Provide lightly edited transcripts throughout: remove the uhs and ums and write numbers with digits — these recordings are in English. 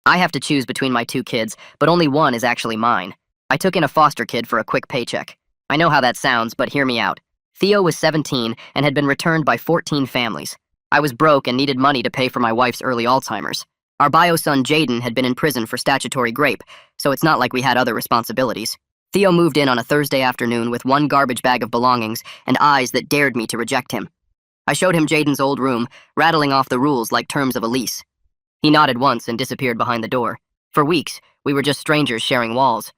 I have to choose between my two kids, but only one is actually mine. I took in a foster kid for a quick paycheck. I know how that sounds, but hear me out. Theo was 17 and had been returned by 14 families. I was broke and needed money to pay for my wife's early Alzheimer's. Our bio son Jaden had been in prison for statutory grape, so it's not like we had other responsibilities. Theo moved in on a Thursday afternoon with one garbage bag of belongings and eyes that dared me to reject him. I showed him Jaden's old room, rattling off the rules like terms of a lease. He nodded once and disappeared behind the door. For weeks, we were just strangers sharing walls.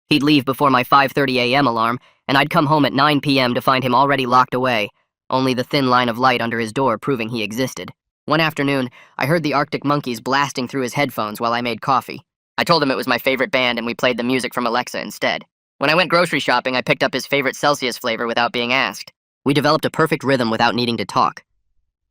He'd leave before my 5:30 a.m. alarm, and I'd come home at 9 p.m. to find him already locked away, only the thin line of light under his door proving he existed. One afternoon, I heard the Arctic Monkeys blasting through his headphones while I made coffee. I told him it was my favorite band and we played the music from Alexa instead. When I went grocery shopping, I picked up his favorite Celsius flavor without being asked. We developed a perfect rhythm without needing to talk.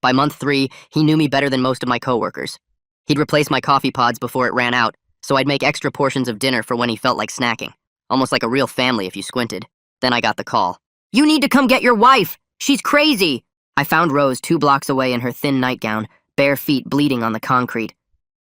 By month 3, he knew me better than most of my coworkers. He'd replace my coffee pods before it ran out, so I'd make extra portions of dinner for when he felt like snacking. Almost like a real family if you squinted. Then I got the call. "You need to come get your wife! She's crazy!" I found Rose 2 blocks away in her thin nightgown, bare feet bleeding on the concrete.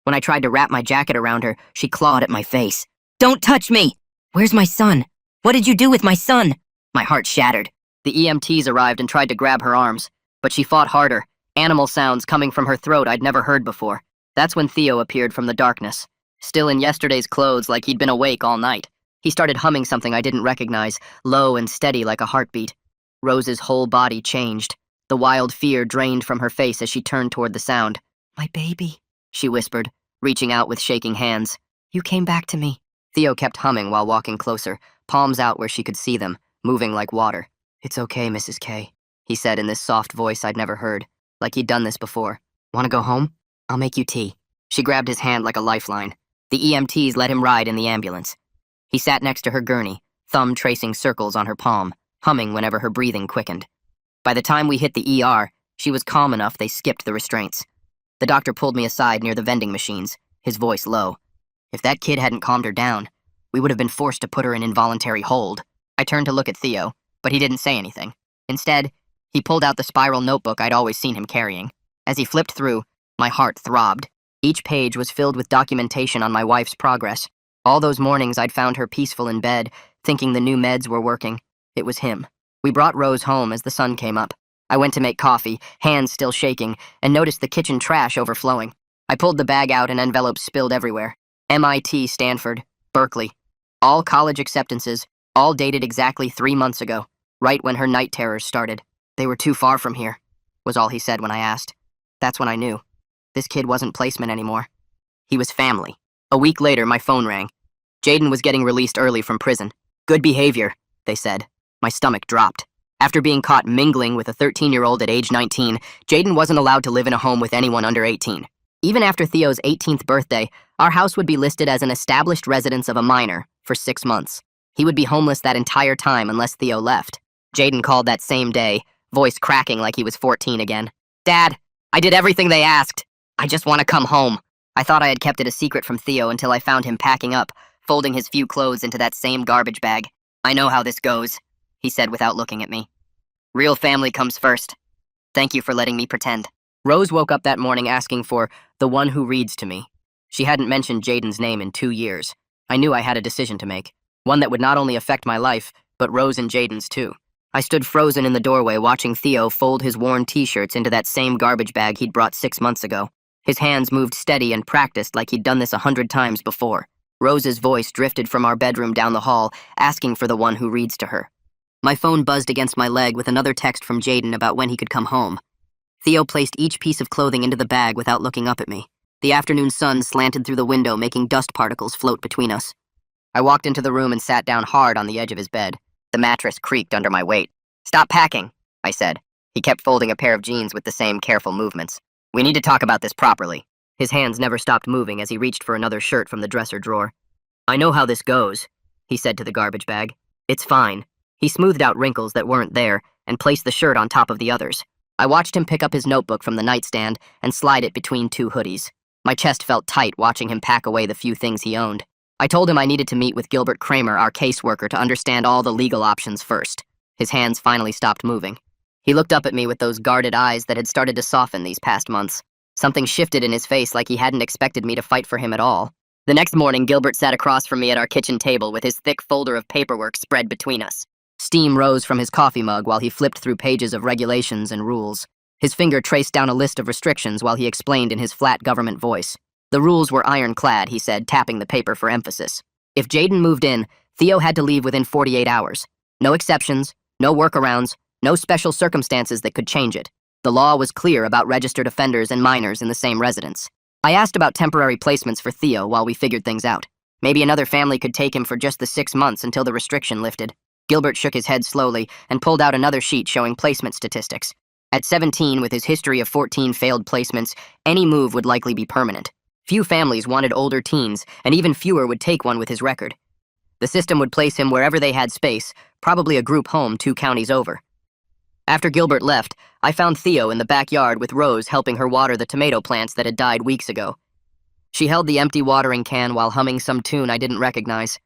When I tried to wrap my jacket around her, she clawed at my face. "Don't touch me! Where's my son? What did you do with my son?" My heart shattered. The EMTs arrived and tried to grab her arms, but she fought harder, animal sounds coming from her throat I'd never heard before. That's when Theo appeared from the darkness, still in yesterday's clothes like he'd been awake all night. He started humming something I didn't recognize, low and steady like a heartbeat. Rose's whole body changed. The wild fear drained from her face as she turned toward the sound. "My baby," she whispered, reaching out with shaking hands. "You came back to me." Theo kept humming while walking closer, palms out where she could see them, moving like water. "It's okay, Mrs. K," he said in this soft voice I'd never heard, like he'd done this before. "Want to go home? I'll make you tea." She grabbed his hand like a lifeline. The EMTs let him ride in the ambulance. He sat next to her gurney, thumb tracing circles on her palm, humming whenever her breathing quickened. By the time we hit the ER, she was calm enough they skipped the restraints. The doctor pulled me aside near the vending machines, his voice low. If that kid hadn't calmed her down, we would have been forced to put her in involuntary hold. I turned to look at Theo, but he didn't say anything. Instead, he pulled out the spiral notebook I'd always seen him carrying. As he flipped through, my heart throbbed. Each page was filled with documentation on my wife's progress. All those mornings I'd found her peaceful in bed, thinking the new meds were working. It was him. We brought Rose home as the sun came up. I went to make coffee, hands still shaking, and noticed the kitchen trash overflowing. I pulled the bag out and envelopes spilled everywhere. MIT, Stanford, Berkeley. All college acceptances, all dated exactly 3 months ago, right when her night terrors started. "They were too far from here," was all he said when I asked. That's when I knew. This kid wasn't placement anymore. He was family. A week later, my phone rang. Jaden was getting released early from prison. "Good behavior," they said. My stomach dropped. After being caught mingling with a 13-year-old at age 19, Jaden wasn't allowed to live in a home with anyone under 18. Even after Theo's 18th birthday, our house would be listed as an established residence of a minor for 6 months. He would be homeless that entire time unless Theo left. Jaden called that same day, voice cracking like he was 14 again. "Dad, I did everything they asked. I just want to come home." I thought I had kept it a secret from Theo until I found him packing up, folding his few clothes into that same garbage bag. "I know how this goes," he said without looking at me. "Real family comes first. Thank you for letting me pretend." Rose woke up that morning asking for the one who reads to me. She hadn't mentioned Jaden's name in 2 years. I knew I had a decision to make, one that would not only affect my life, but Rose and Jaden's too. I stood frozen in the doorway watching Theo fold his worn t-shirts into that same garbage bag he'd brought 6 months ago. His hands moved steady and practiced like he'd done this 100 times before. Rose's voice drifted from our bedroom down the hall, asking for the one who reads to her. My phone buzzed against my leg with another text from Jaden about when he could come home. Theo placed each piece of clothing into the bag without looking up at me. The afternoon sun slanted through the window, making dust particles float between us. I walked into the room and sat down hard on the edge of his bed. The mattress creaked under my weight. "Stop packing," I said. He kept folding a pair of jeans with the same careful movements. "We need to talk about this properly." His hands never stopped moving as he reached for another shirt from the dresser drawer. "I know how this goes," he said to the garbage bag. "It's fine." He smoothed out wrinkles that weren't there and placed the shirt on top of the others. I watched him pick up his notebook from the nightstand and slide it between 2 hoodies. My chest felt tight watching him pack away the few things he owned. I told him I needed to meet with Gilbert Kramer, our caseworker, to understand all the legal options first. His hands finally stopped moving. He looked up at me with those guarded eyes that had started to soften these past months. Something shifted in his face like he hadn't expected me to fight for him at all. The next morning, Gilbert sat across from me at our kitchen table with his thick folder of paperwork spread between us. Steam rose from his coffee mug while he flipped through pages of regulations and rules. His finger traced down a list of restrictions while he explained in his flat government voice. The rules were ironclad, he said, tapping the paper for emphasis. If Jaden moved in, Theo had to leave within 48 hours. No exceptions, no workarounds, no special circumstances that could change it. The law was clear about registered offenders and minors in the same residence. I asked about temporary placements for Theo while we figured things out. Maybe another family could take him for just the 6 months until the restriction lifted. Gilbert shook his head slowly and pulled out another sheet showing placement statistics. At 17, with his history of 14 failed placements, any move would likely be permanent. Few families wanted older teens, and even fewer would take one with his record. The system would place him wherever they had space, probably a group home 2 counties over. After Gilbert left, I found Theo in the backyard with Rose helping her water the tomato plants that had died weeks ago. She held the empty watering can while humming some tune I didn't recognize.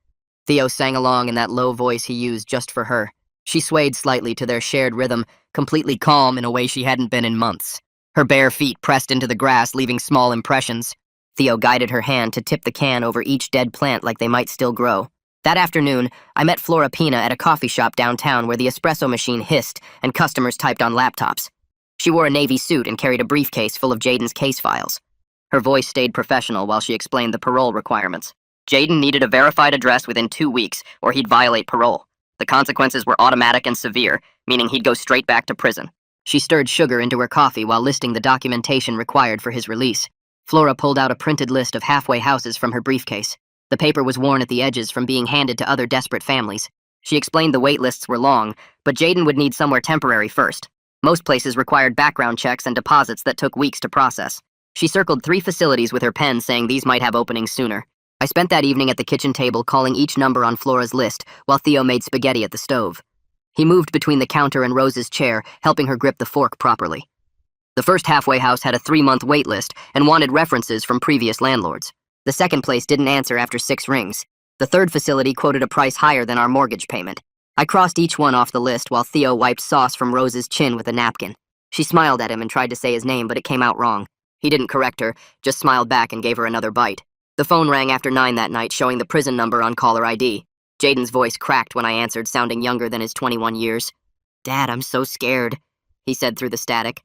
Theo sang along in that low voice he used just for her. She swayed slightly to their shared rhythm, completely calm in a way she hadn't been in months. Her bare feet pressed into the grass, leaving small impressions. Theo guided her hand to tip the can over each dead plant like they might still grow. That afternoon, I met Flora Pina at a coffee shop downtown where the espresso machine hissed and customers typed on laptops. She wore a navy suit and carried a briefcase full of Jaden's case files. Her voice stayed professional while she explained the parole requirements. Jaden needed a verified address within 2 weeks, or he'd violate parole. The consequences were automatic and severe, meaning he'd go straight back to prison. She stirred sugar into her coffee while listing the documentation required for his release. Flora pulled out a printed list of halfway houses from her briefcase. The paper was worn at the edges from being handed to other desperate families. She explained the wait lists were long, but Jaden would need somewhere temporary first. Most places required background checks and deposits that took weeks to process. She circled 3 facilities with her pen saying these might have openings sooner. I spent that evening at the kitchen table calling each number on Flora's list while Theo made spaghetti at the stove. He moved between the counter and Rose's chair, helping her grip the fork properly. The first halfway house had a 3-month wait list and wanted references from previous landlords. The second place didn't answer after 6 rings. The third facility quoted a price higher than our mortgage payment. I crossed each one off the list while Theo wiped sauce from Rose's chin with a napkin. She smiled at him and tried to say his name, but it came out wrong. He didn't correct her, just smiled back and gave her another bite. The phone rang after 9 that night, showing the prison number on caller ID. Jaden's voice cracked when I answered, sounding younger than his 21 years. "Dad, I'm so scared," he said through the static.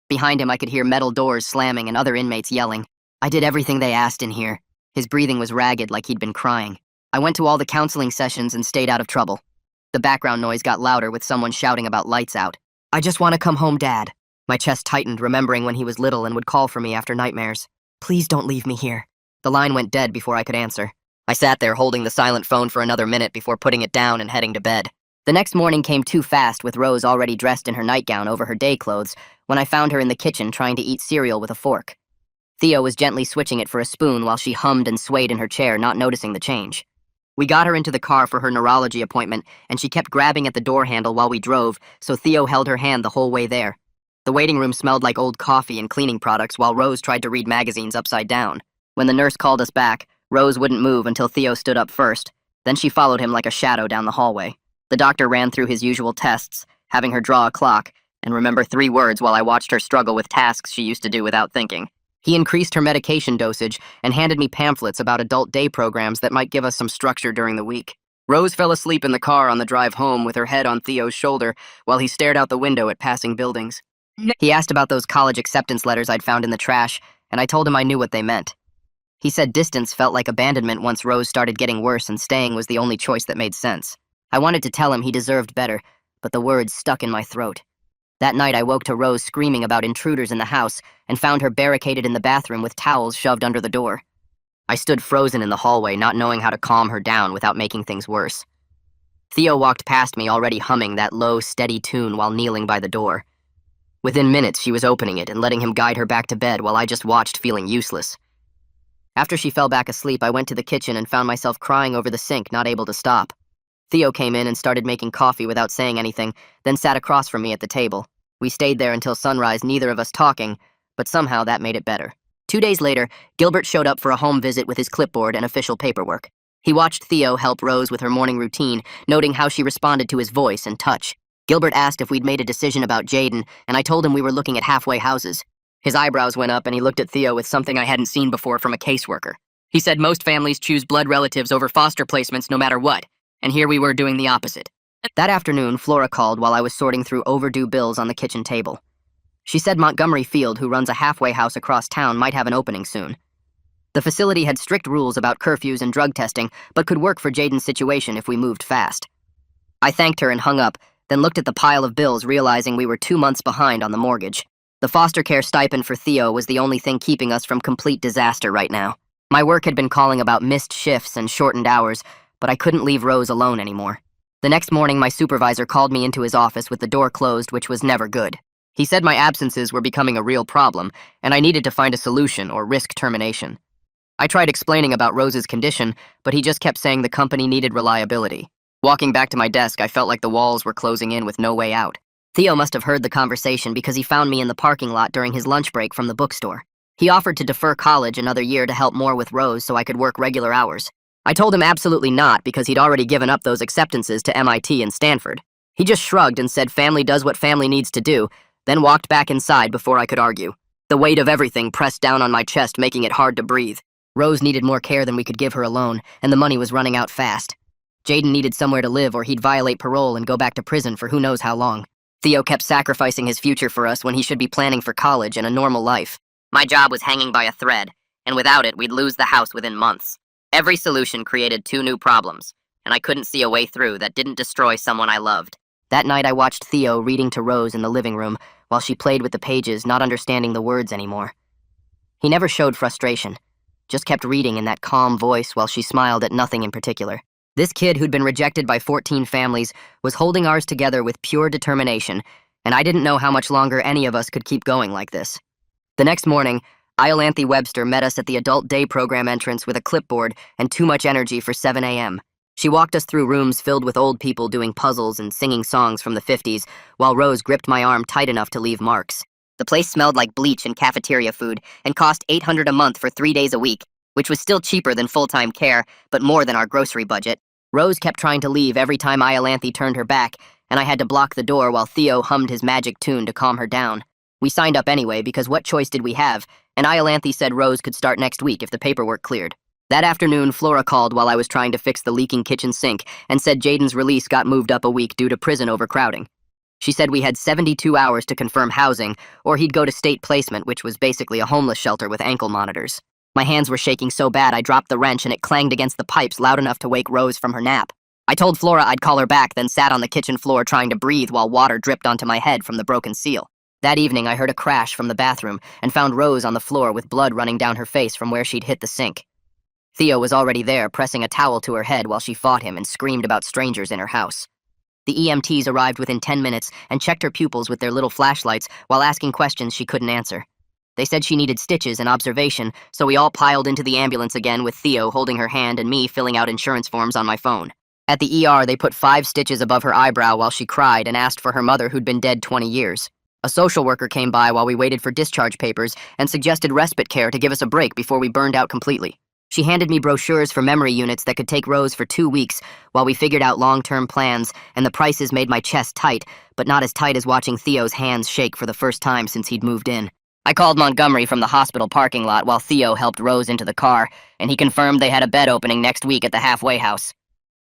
Behind him, I could hear metal doors slamming and other inmates yelling. I did everything they asked in here. His breathing was ragged like he'd been crying. I went to all the counseling sessions and stayed out of trouble. The background noise got louder with someone shouting about lights out. "I just want to come home, Dad." My chest tightened, remembering when he was little and would call for me after nightmares. "Please don't leave me here." The line went dead before I could answer. I sat there holding the silent phone for another minute before putting it down and heading to bed. The next morning came too fast with Rose already dressed in her nightgown over her day clothes when I found her in the kitchen trying to eat cereal with a fork. Theo was gently switching it for a spoon while she hummed and swayed in her chair, not noticing the change. We got her into the car for her neurology appointment, and she kept grabbing at the door handle while we drove, so Theo held her hand the whole way there. The waiting room smelled like old coffee and cleaning products while Rose tried to read magazines upside down. When the nurse called us back, Rose wouldn't move until Theo stood up first. Then she followed him like a shadow down the hallway. The doctor ran through his usual tests, having her draw a clock and remember 3 words while I watched her struggle with tasks she used to do without thinking. He increased her medication dosage and handed me pamphlets about adult day programs that might give us some structure during the week. Rose fell asleep in the car on the drive home with her head on Theo's shoulder while he stared out the window at passing buildings. He asked about those college acceptance letters I'd found in the trash, and I told him I knew what they meant. He said distance felt like abandonment once Rose started getting worse and staying was the only choice that made sense. I wanted to tell him he deserved better, but the words stuck in my throat. That night I woke to Rose screaming about intruders in the house and found her barricaded in the bathroom with towels shoved under the door. I stood frozen in the hallway, not knowing how to calm her down without making things worse. Theo walked past me already humming that low, steady tune while kneeling by the door. Within minutes, she was opening it and letting him guide her back to bed while I just watched, feeling useless. After she fell back asleep, I went to the kitchen and found myself crying over the sink, not able to stop. Theo came in and started making coffee without saying anything, then sat across from me at the table. We stayed there until sunrise, neither of us talking, but somehow that made it better. 2 days later, Gilbert showed up for a home visit with his clipboard and official paperwork. He watched Theo help Rose with her morning routine, noting how she responded to his voice and touch. Gilbert asked if we'd made a decision about Jaden, and I told him we were looking at halfway houses. His eyebrows went up and he looked at Theo with something I hadn't seen before from a caseworker. He said most families choose blood relatives over foster placements no matter what, and here we were doing the opposite. That afternoon, Flora called while I was sorting through overdue bills on the kitchen table. She said Montgomery Field, who runs a halfway house across town, might have an opening soon. The facility had strict rules about curfews and drug testing, but could work for Jaden's situation if we moved fast. I thanked her and hung up, then looked at the pile of bills, realizing we were 2 months behind on the mortgage. The foster care stipend for Theo was the only thing keeping us from complete disaster right now. My work had been calling about missed shifts and shortened hours, but I couldn't leave Rose alone anymore. The next morning, my supervisor called me into his office with the door closed, which was never good. He said my absences were becoming a real problem, and I needed to find a solution or risk termination. I tried explaining about Rose's condition, but he just kept saying the company needed reliability. Walking back to my desk, I felt like the walls were closing in with no way out. Theo must have heard the conversation because he found me in the parking lot during his lunch break from the bookstore. He offered to defer college another year to help more with Rose so I could work regular hours. I told him absolutely not because he'd already given up those acceptances to MIT and Stanford. He just shrugged and said family does what family needs to do, then walked back inside before I could argue. The weight of everything pressed down on my chest, making it hard to breathe. Rose needed more care than we could give her alone, and the money was running out fast. Jaden needed somewhere to live or he'd violate parole and go back to prison for who knows how long. Theo kept sacrificing his future for us when he should be planning for college and a normal life. My job was hanging by a thread, and without it, we'd lose the house within months. Every solution created 2 new problems, and I couldn't see a way through that didn't destroy someone I loved. That night, I watched Theo reading to Rose in the living room while she played with the pages, not understanding the words anymore. He never showed frustration, just kept reading in that calm voice while she smiled at nothing in particular. This kid who'd been rejected by 14 families was holding ours together with pure determination, and I didn't know how much longer any of us could keep going like this. The next morning, Iolanthe Webster met us at the adult day program entrance with a clipboard and too much energy for 7 a.m. She walked us through rooms filled with old people doing puzzles and singing songs from the 50s, while Rose gripped my arm tight enough to leave marks. The place smelled like bleach and cafeteria food and cost $800 a month for 3 days a week, which was still cheaper than full-time care, but more than our grocery budget. Rose kept trying to leave every time Iolanthe turned her back, and I had to block the door while Theo hummed his magic tune to calm her down. We signed up anyway because what choice did we have, and Iolanthe said Rose could start next week if the paperwork cleared. That afternoon, Flora called while I was trying to fix the leaking kitchen sink and said Jaden's release got moved up a week due to prison overcrowding. She said we had 72 hours to confirm housing, or he'd go to state placement, which was basically a homeless shelter with ankle monitors. My hands were shaking so bad I dropped the wrench and it clanged against the pipes loud enough to wake Rose from her nap. I told Flora I'd call her back, then sat on the kitchen floor trying to breathe while water dripped onto my head from the broken seal. That evening, I heard a crash from the bathroom and found Rose on the floor with blood running down her face from where she'd hit the sink. Theo was already there, pressing a towel to her head while she fought him and screamed about strangers in her house. The EMTs arrived within 10 minutes and checked her pupils with their little flashlights while asking questions she couldn't answer. They said she needed stitches and observation, so we all piled into the ambulance again with Theo holding her hand and me filling out insurance forms on my phone. At the ER, they put 5 stitches above her eyebrow while she cried and asked for her mother who'd been dead 20 years. A social worker came by while we waited for discharge papers and suggested respite care to give us a break before we burned out completely. She handed me brochures for memory units that could take Rose for 2 weeks while we figured out long-term plans, and the prices made my chest tight, but not as tight as watching Theo's hands shake for the first time since he'd moved in. I called Montgomery from the hospital parking lot while Theo helped Rose into the car, and he confirmed they had a bed opening next week at the halfway house.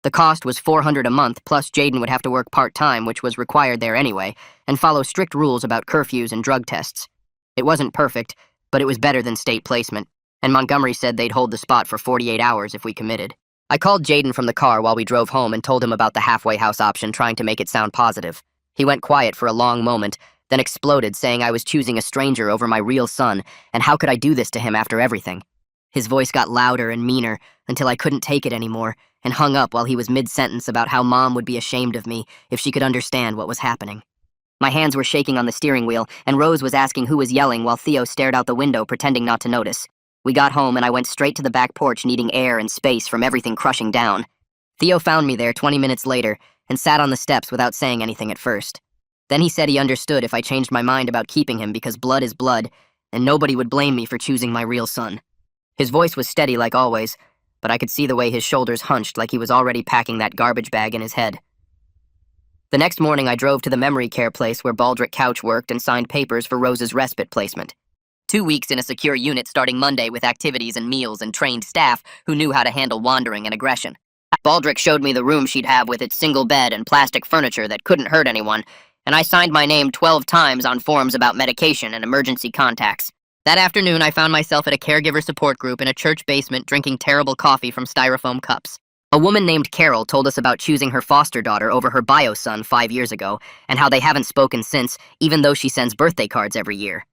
The cost was $400 a month, plus Jaden would have to work part-time, which was required there anyway, and follow strict rules about curfews and drug tests. It wasn't perfect, but it was better than state placement, and Montgomery said they'd hold the spot for 48 hours if we committed. I called Jaden from the car while we drove home and told him about the halfway house option, trying to make it sound positive. He went quiet for a long moment, then exploded, saying I was choosing a stranger over my real son, and how could I do this to him after everything? His voice got louder and meaner until I couldn't take it anymore, and hung up while he was mid-sentence about how Mom would be ashamed of me if she could understand what was happening. My hands were shaking on the steering wheel, and Rose was asking who was yelling while Theo stared out the window, pretending not to notice. We got home, and I went straight to the back porch, needing air and space from everything crushing down. Theo found me there 20 minutes later and sat on the steps without saying anything at first. Then he said he understood if I changed my mind about keeping him because blood is blood, and nobody would blame me for choosing my real son. His voice was steady like always, but I could see the way his shoulders hunched like he was already packing that garbage bag in his head. The next morning, I drove to the memory care place where Baldrick Couch worked and signed papers for Rose's respite placement. 2 weeks in a secure unit starting Monday with activities and meals and trained staff who knew how to handle wandering and aggression. Baldrick showed me the room she'd have with its single bed and plastic furniture that couldn't hurt anyone, and I signed my name 12 times on forms about medication and emergency contacts. That afternoon, I found myself at a caregiver support group in a church basement drinking terrible coffee from styrofoam cups. A woman named Carol told us about choosing her foster daughter over her bio son 5 years ago, and how they haven't spoken since, even though she sends birthday cards every year.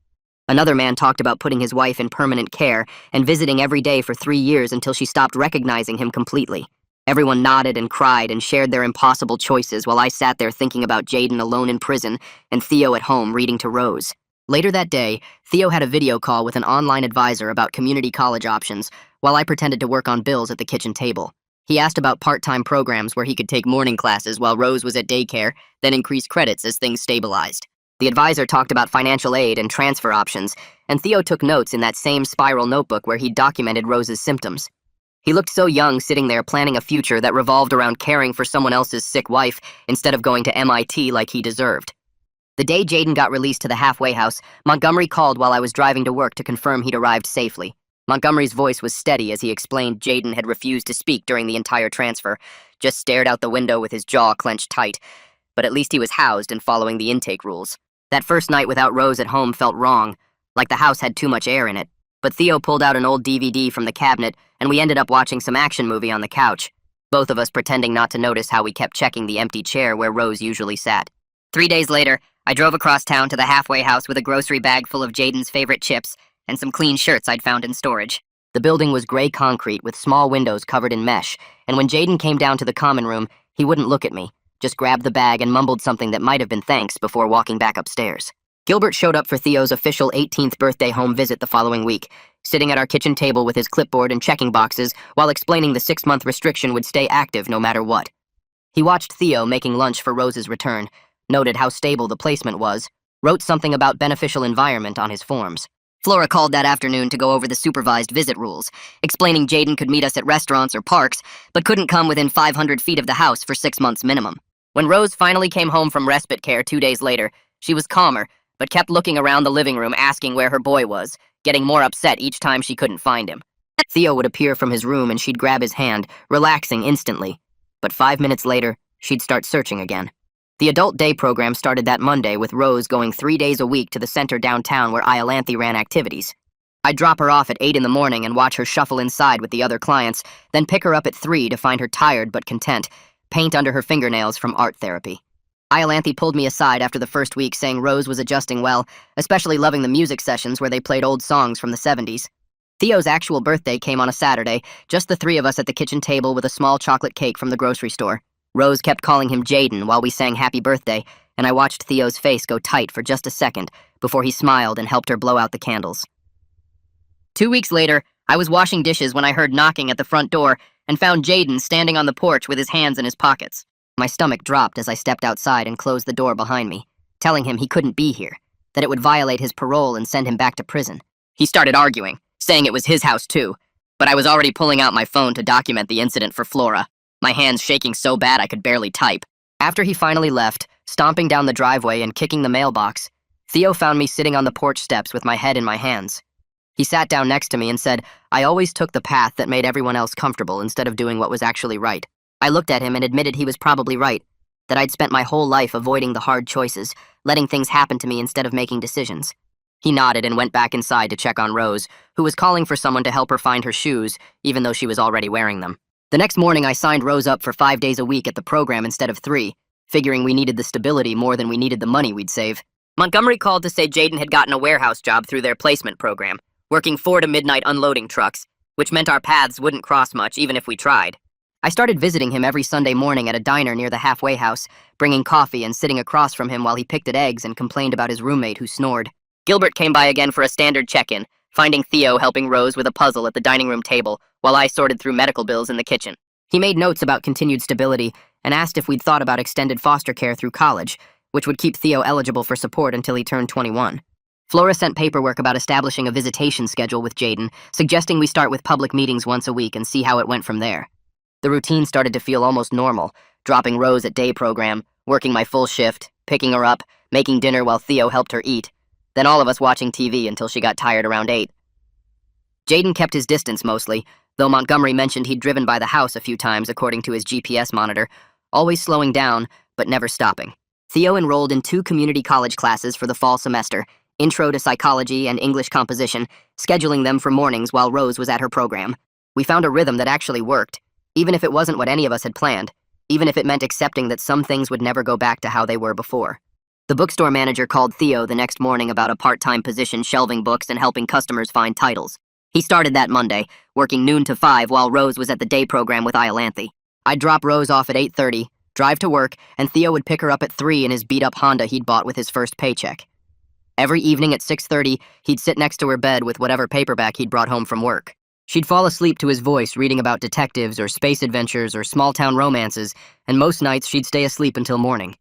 Another man talked about putting his wife in permanent care and visiting every day for 3 years until she stopped recognizing him completely. Everyone nodded and cried and shared their impossible choices while I sat there thinking about Jaden alone in prison and Theo at home reading to Rose. Later that day, Theo had a video call with an online advisor about community college options while I pretended to work on bills at the kitchen table. He asked about part-time programs where he could take morning classes while Rose was at daycare, then increase credits as things stabilized. The advisor talked about financial aid and transfer options, and Theo took notes in that same spiral notebook where he'd documented Rose's symptoms. He looked so young sitting there planning a future that revolved around caring for someone else's sick wife instead of going to MIT like he deserved. The day Jaden got released to the halfway house, Montgomery called while I was driving to work to confirm he'd arrived safely. Montgomery's voice was steady as he explained Jaden had refused to speak during the entire transfer, just stared out the window with his jaw clenched tight. But at least he was housed and following the intake rules. That first night without Rose at home felt wrong, like the house had too much air in it. But Theo pulled out an old DVD from the cabinet, and we ended up watching some action movie on the couch, both of us pretending not to notice how we kept checking the empty chair where Rose usually sat. 3 days later, I drove across town to the halfway house with a grocery bag full of Jaden's favorite chips and some clean shirts I'd found in storage. The building was gray concrete with small windows covered in mesh, and when Jaden came down to the common room, he wouldn't look at me, just grabbed the bag and mumbled something that might have been thanks before walking back upstairs. Gilbert showed up for Theo's official 18th birthday home visit the following week, sitting at our kitchen table with his clipboard and checking boxes while explaining the 6-month restriction would stay active no matter what. He watched Theo making lunch for Rose's return, noted how stable the placement was, wrote something about beneficial environment on his forms. Flora called that afternoon to go over the supervised visit rules, explaining Jaden could meet us at restaurants or parks, but couldn't come within 500 feet of the house for 6 months minimum. When Rose finally came home from respite care 2 days later, she was calmer, but kept looking around the living room asking where her boy was, getting more upset each time she couldn't find him. Theo would appear from his room and she'd grab his hand, relaxing instantly. But 5 minutes later, she'd start searching again. The adult day program started that Monday with Rose going 3 days a week to the center downtown where Iolanthe ran activities. I'd drop her off at 8 in the morning and watch her shuffle inside with the other clients, then pick her up at 3 to find her tired but content, paint under her fingernails from art therapy. Iolanthe pulled me aside after the first week saying Rose was adjusting well, especially loving the music sessions where they played old songs from the 70s. Theo's actual birthday came on a Saturday, just the 3 of us at the kitchen table with a small chocolate cake from the grocery store. Rose kept calling him Jaden while we sang happy birthday, and I watched Theo's face go tight for just a second before he smiled and helped her blow out the candles. 2 weeks later, I was washing dishes when I heard knocking at the front door and found Jaden standing on the porch with his hands in his pockets. My stomach dropped as I stepped outside and closed the door behind me, telling him he couldn't be here, that it would violate his parole and send him back to prison. He started arguing, saying it was his house too, but I was already pulling out my phone to document the incident for Flora, my hands shaking so bad I could barely type. After he finally left, stomping down the driveway and kicking the mailbox, Theo found me sitting on the porch steps with my head in my hands. He sat down next to me and said, I always took the path that made everyone else comfortable instead of doing what was actually right. I looked at him and admitted he was probably right, that I'd spent my whole life avoiding the hard choices, letting things happen to me instead of making decisions. He nodded and went back inside to check on Rose, who was calling for someone to help her find her shoes, even though she was already wearing them. The next morning, I signed Rose up for 5 days a week at the program instead of 3, figuring we needed the stability more than we needed the money we'd save. Montgomery called to say Jaden had gotten a warehouse job through their placement program, working 4 to midnight unloading trucks, which meant our paths wouldn't cross much even if we tried. I started visiting him every Sunday morning at a diner near the halfway house, bringing coffee and sitting across from him while he picked at eggs and complained about his roommate who snored. Gilbert came by again for a standard check-in, finding Theo helping Rose with a puzzle at the dining room table while I sorted through medical bills in the kitchen. He made notes about continued stability and asked if we'd thought about extended foster care through college, which would keep Theo eligible for support until he turned 21. Flora sent paperwork about establishing a visitation schedule with Jaden, suggesting we start with public meetings once a week and see how it went from there. The routine started to feel almost normal, dropping Rose at day program, working my full shift, picking her up, making dinner while Theo helped her eat. then all of us watching TV until she got tired around 8. Jaden kept his distance mostly, though Montgomery mentioned he'd driven by the house a few times according to his GPS monitor, always slowing down, but never stopping. Theo enrolled in 2 community college classes for the fall semester, Intro to Psychology and English Composition, scheduling them for mornings while Rose was at her program. We found a rhythm that actually worked, even if it wasn't what any of us had planned, even if it meant accepting that some things would never go back to how they were before. The bookstore manager called Theo the next morning about a part-time position shelving books and helping customers find titles. He started that Monday, working noon to 5 while Rose was at the day program with Iolanthe. I'd drop Rose off at 8:30, drive to work, and Theo would pick her up at 3 in his beat-up Honda he'd bought with his first paycheck. Every evening at 6:30, he'd sit next to her bed with whatever paperback he'd brought home from work. She'd fall asleep to his voice reading about detectives or space adventures or small-town romances, and most nights she'd stay asleep until morning.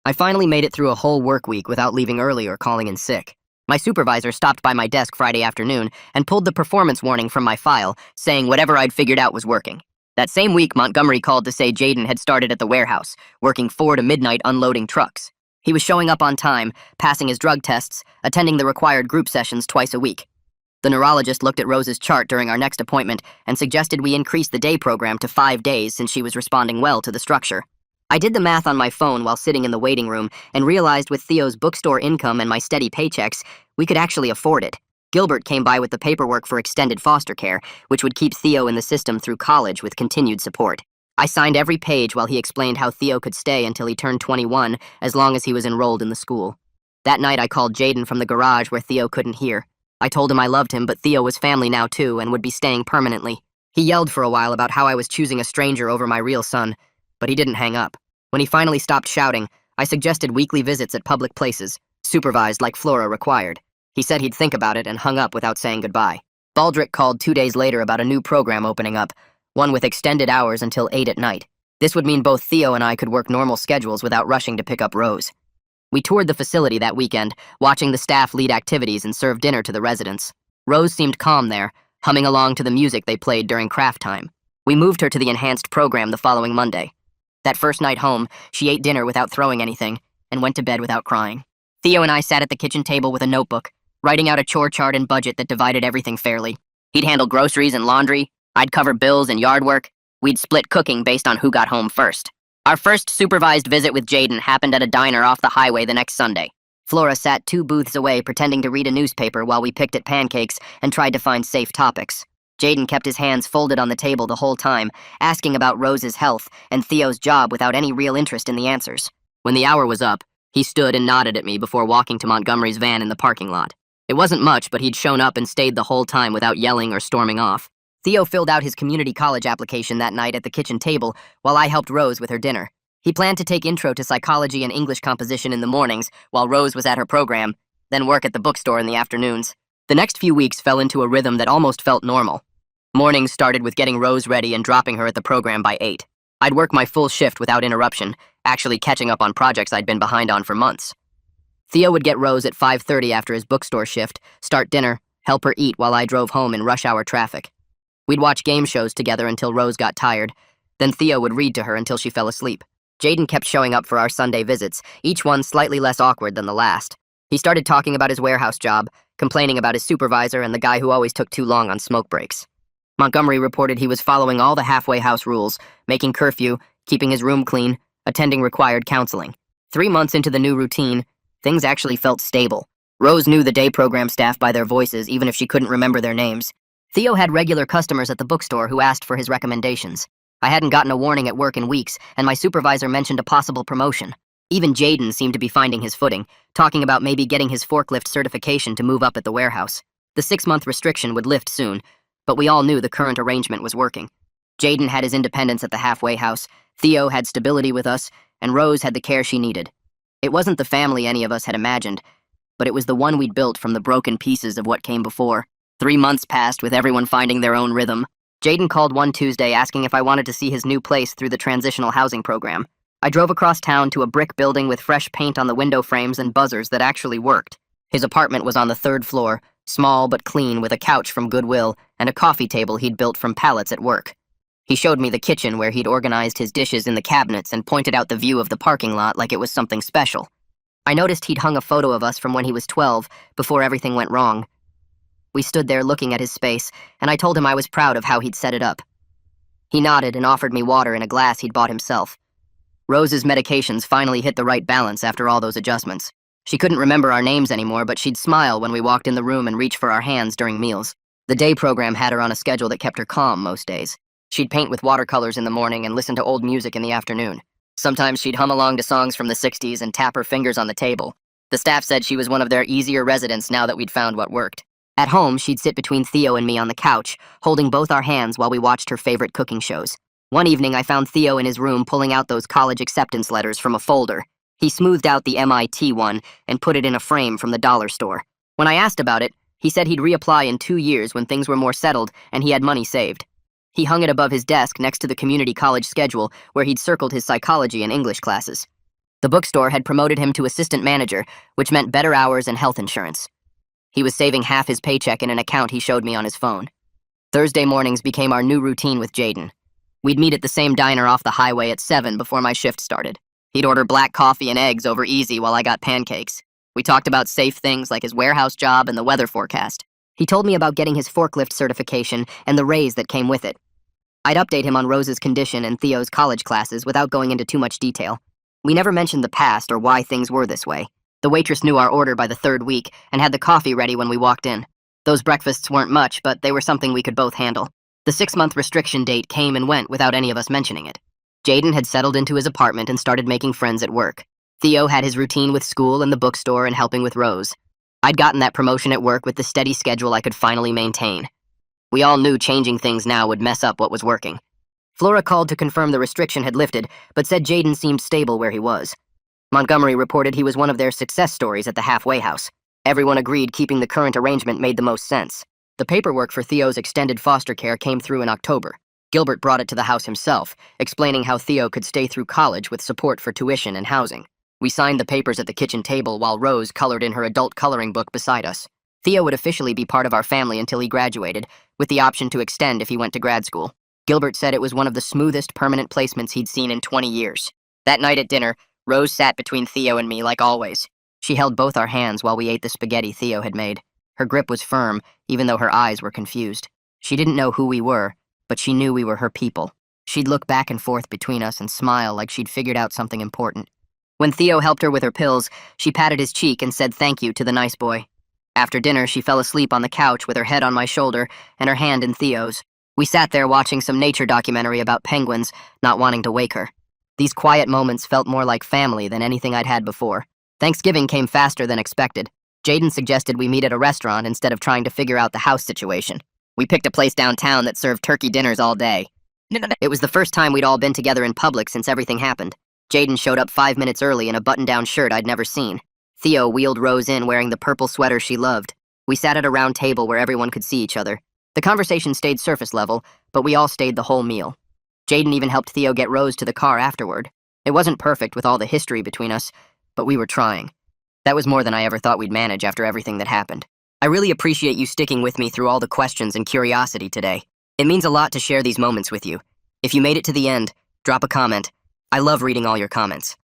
I finally made it through a whole work week without leaving early or calling in sick. My supervisor stopped by my desk Friday afternoon and pulled the performance warning from my file, saying whatever I'd figured out was working. That same week, Montgomery called to say Jaden had started at the warehouse, working 4 to midnight unloading trucks. He was showing up on time, passing his drug tests, attending the required group sessions twice a week. The neurologist looked at Rose's chart during our next appointment and suggested we increase the day program to 5 days since she was responding well to the structure. I did the math on my phone while sitting in the waiting room and realized with Theo's bookstore income and my steady paychecks, we could actually afford it. Gilbert came by with the paperwork for extended foster care, which would keep Theo in the system through college with continued support. I signed every page while he explained how Theo could stay until he turned 21 as long as he was enrolled in the school. That night I called Jaden from the garage where Theo couldn't hear. I told him I loved him, but Theo was family now too and would be staying permanently. He yelled for a while about how I was choosing a stranger over my real son, but he didn't hang up. When he finally stopped shouting, I suggested weekly visits at public places, supervised like Flora required. He said he'd think about it and hung up without saying goodbye. Baldrick called 2 days later about a new program opening up, one with extended hours until 8 at night. This would mean both Theo and I could work normal schedules without rushing to pick up Rose. We toured the facility that weekend, watching the staff lead activities and serve dinner to the residents. Rose seemed calm there, humming along to the music they played during craft time. We moved her to the enhanced program the following Monday. That first night home, she ate dinner without throwing anything and went to bed without crying. Theo and I sat at the kitchen table with a notebook, writing out a chore chart and budget that divided everything fairly. He'd handle groceries and laundry, I'd cover bills and yard work. We'd split cooking based on who got home first. Our first supervised visit with Jaden happened at a diner off the highway the next Sunday. Flora sat 2 booths away pretending to read a newspaper while we picked at pancakes and tried to find safe topics. Jaden kept his hands folded on the table the whole time, asking about Rose's health and Theo's job without any real interest in the answers. When the hour was up, he stood and nodded at me before walking to Montgomery's van in the parking lot. It wasn't much, but he'd shown up and stayed the whole time without yelling or storming off. Theo filled out his community college application that night at the kitchen table while I helped Rose with her dinner. He planned to take Intro to Psychology and English Composition in the mornings while Rose was at her program, then work at the bookstore in the afternoons. The next few weeks fell into a rhythm that almost felt normal. Mornings started with getting Rose ready and dropping her at the program by 8. I'd work my full shift without interruption, actually catching up on projects I'd been behind on for months. Theo would get Rose at 5:30 after his bookstore shift, start dinner, help her eat while I drove home in rush hour traffic. We'd watch game shows together until Rose got tired, then Theo would read to her until she fell asleep. Jaden kept showing up for our Sunday visits, each one slightly less awkward than the last. He started talking about his warehouse job, complaining about his supervisor and the guy who always took too long on smoke breaks. Montgomery reported he was following all the halfway house rules, making curfew, keeping his room clean, attending required counseling. 3 months into the new routine, things actually felt stable. Rose knew the day program staff by their voices, even if she couldn't remember their names. Theo had regular customers at the bookstore who asked for his recommendations. I hadn't gotten a warning at work in weeks, and my supervisor mentioned a possible promotion. Even Jaden seemed to be finding his footing, talking about maybe getting his forklift certification to move up at the warehouse. The 6-month restriction would lift soon, but we all knew the current arrangement was working. Jaden had his independence at the halfway house, Theo had stability with us, and Rose had the care she needed. It wasn't the family any of us had imagined, but it was the one we'd built from the broken pieces of what came before. 3 months passed with everyone finding their own rhythm. Jaden called one Tuesday asking if I wanted to see his new place through the transitional housing program. I drove across town to a brick building with fresh paint on the window frames and buzzers that actually worked. His apartment was on the 3rd floor, small but clean, with a couch from Goodwill and a coffee table he'd built from pallets at work. He showed me the kitchen where he'd organized his dishes in the cabinets and pointed out the view of the parking lot like it was something special. I noticed he'd hung a photo of us from when he was 12, before everything went wrong. We stood there looking at his space, and I told him I was proud of how he'd set it up. He nodded and offered me water in a glass he'd bought himself. Rose's medications finally hit the right balance after all those adjustments. She couldn't remember our names anymore, but she'd smile when we walked in the room and reach for our hands during meals. The day program had her on a schedule that kept her calm most days. She'd paint with watercolors in the morning and listen to old music in the afternoon. Sometimes she'd hum along to songs from the 60s and tap her fingers on the table. The staff said she was one of their easier residents now that we'd found what worked. At home, she'd sit between Theo and me on the couch, holding both our hands while we watched her favorite cooking shows. One evening, I found Theo in his room pulling out those college acceptance letters from a folder. He smoothed out the MIT one and put it in a frame from the dollar store. When I asked about it, he said he'd reapply in 2 years when things were more settled and he had money saved. He hung it above his desk next to the community college schedule where he'd circled his psychology and English classes. The bookstore had promoted him to assistant manager, which meant better hours and health insurance. He was saving half his paycheck in an account he showed me on his phone. Thursday mornings became our new routine with Jaden. We'd meet at the same diner off the highway at 7 before my shift started. He'd order black coffee and eggs over easy while I got pancakes. We talked about safe things like his warehouse job and the weather forecast. He told me about getting his forklift certification and the raise that came with it. I'd update him on Rose's condition and Theo's college classes without going into too much detail. We never mentioned the past or why things were this way. The waitress knew our order by the 3rd week and had the coffee ready when we walked in. Those breakfasts weren't much, but they were something we could both handle. The 6-month restriction date came and went without any of us mentioning it. Jaden had settled into his apartment and started making friends at work. Theo had his routine with school and the bookstore and helping with Rose. I'd gotten that promotion at work with the steady schedule I could finally maintain. We all knew changing things now would mess up what was working. Flora called to confirm the restriction had lifted, but said Jaden seemed stable where he was. Montgomery reported he was one of their success stories at the halfway house. Everyone agreed keeping the current arrangement made the most sense. The paperwork for Theo's extended foster care came through in October. Gilbert brought it to the house himself, explaining how Theo could stay through college with support for tuition and housing. We signed the papers at the kitchen table while Rose colored in her adult coloring book beside us. Theo would officially be part of our family until he graduated, with the option to extend if he went to grad school. Gilbert said it was one of the smoothest permanent placements he'd seen in 20 years. That night at dinner, Rose sat between Theo and me like always. She held both our hands while we ate the spaghetti Theo had made. Her grip was firm, even though her eyes were confused. She didn't know who we were, but she knew we were her people. She'd look back and forth between us and smile like she'd figured out something important. When Theo helped her with her pills, she patted his cheek and said thank you to the nice boy. After dinner, she fell asleep on the couch with her head on my shoulder and her hand in Theo's. We sat there watching some nature documentary about penguins, not wanting to wake her. These quiet moments felt more like family than anything I'd had before. Thanksgiving came faster than expected. Jaden suggested we meet at a restaurant instead of trying to figure out the house situation. We picked a place downtown that served turkey dinners all day. It was the first time we'd all been together in public since everything happened. Jaden showed up 5 minutes early in a button-down shirt I'd never seen. Theo wheeled Rose in wearing the purple sweater she loved. We sat at a round table where everyone could see each other. The conversation stayed surface level, but we all stayed the whole meal. Jaden even helped Theo get Rose to the car afterward. It wasn't perfect with all the history between us, but we were trying. That was more than I ever thought we'd manage after everything that happened. I really appreciate you sticking with me through all the questions and curiosity today. It means a lot to share these moments with you. If you made it to the end, drop a comment. I love reading all your comments.